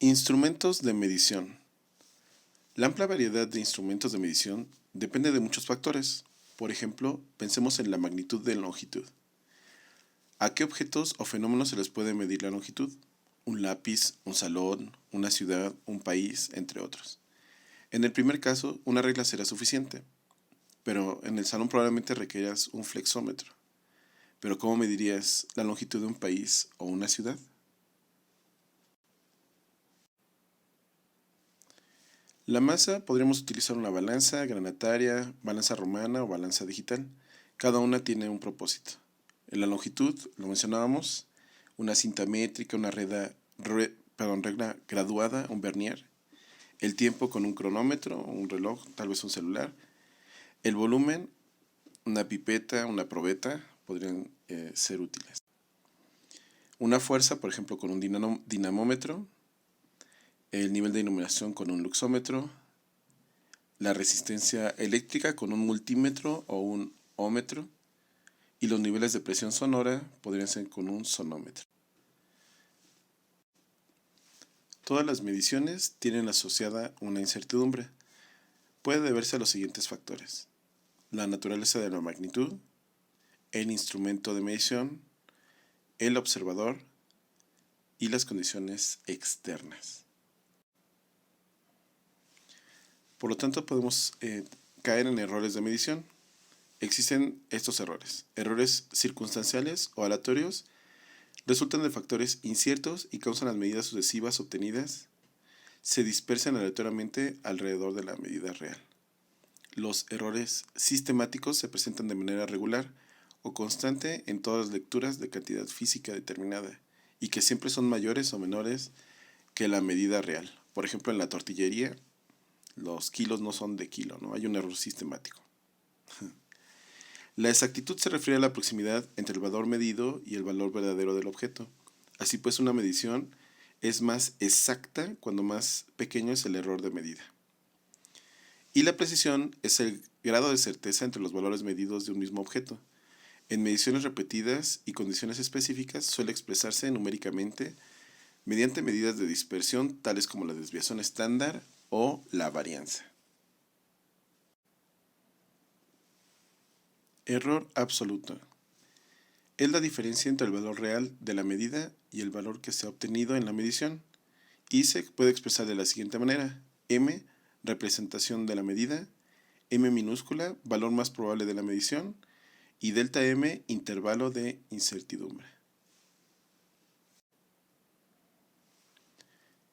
Instrumentos de medición. La amplia variedad de instrumentos de medición depende de muchos factores. Por ejemplo, pensemos en la magnitud de longitud. ¿A qué objetos o fenómenos se les puede medir la longitud? Un lápiz, un salón, una ciudad, un país, entre otros. En el primer caso, una regla será suficiente, pero en el salón probablemente requieras un flexómetro. Pero ¿cómo medirías la longitud de un país o una ciudad? La masa podríamos utilizar una balanza granataria, balanza romana o balanza digital. Cada una tiene un propósito. En la longitud, lo mencionábamos, una cinta métrica, una regla graduada, un vernier. El tiempo con un cronómetro, un reloj, tal vez un celular. El volumen, una pipeta, una probeta, podrían ser útiles. Una fuerza, por ejemplo, con un dinamómetro. El nivel de iluminación con un luxómetro. La resistencia eléctrica con un multímetro o un ómetro. Y los niveles de presión sonora podrían ser con un sonómetro. Todas las mediciones tienen asociada una incertidumbre. Puede deberse a los siguientes factores: la naturaleza de la magnitud, el instrumento de medición, el observador y las condiciones externas. Por lo tanto, podemos caer en errores de medición. Existen estos errores. Errores circunstanciales o aleatorios resultan de factores inciertos y causan las medidas sucesivas obtenidas se dispersan aleatoriamente alrededor de la medida real. Los errores sistemáticos se presentan de manera regular o constante en todas las lecturas de cantidad física determinada y que siempre son mayores o menores que la medida real. Por ejemplo, en la tortillería, los kilos no son de kilo, ¿no? Hay un error sistemático. La exactitud se refiere a la proximidad entre el valor medido y el valor verdadero del objeto. Así pues, una medición es más exacta cuando más pequeño es el error de medida. Y la precisión es el grado de certeza entre los valores medidos de un mismo objeto. En mediciones repetidas y condiciones específicas suele expresarse numéricamente mediante medidas de dispersión tales como la desviación estándar o la varianza. Error absoluto. Es la diferencia entre el valor real de la medida y el valor que se ha obtenido en la medición, y se puede expresar de la siguiente manera: m, representación de la medida; m minúscula, valor más probable de la medición; y delta m, intervalo de incertidumbre.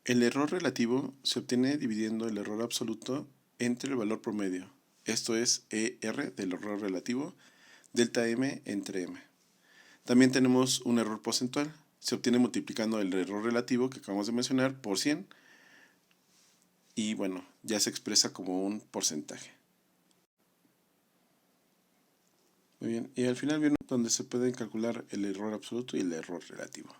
El error relativo se obtiene dividiendo el error absoluto entre el valor promedio, esto es ER del error relativo, delta m entre m. También tenemos un error porcentual. Se obtiene multiplicando el error relativo que acabamos de mencionar por 100 y bueno, ya se expresa como un porcentaje. Muy bien, y al final viene donde se pueden calcular el error absoluto y el error relativo.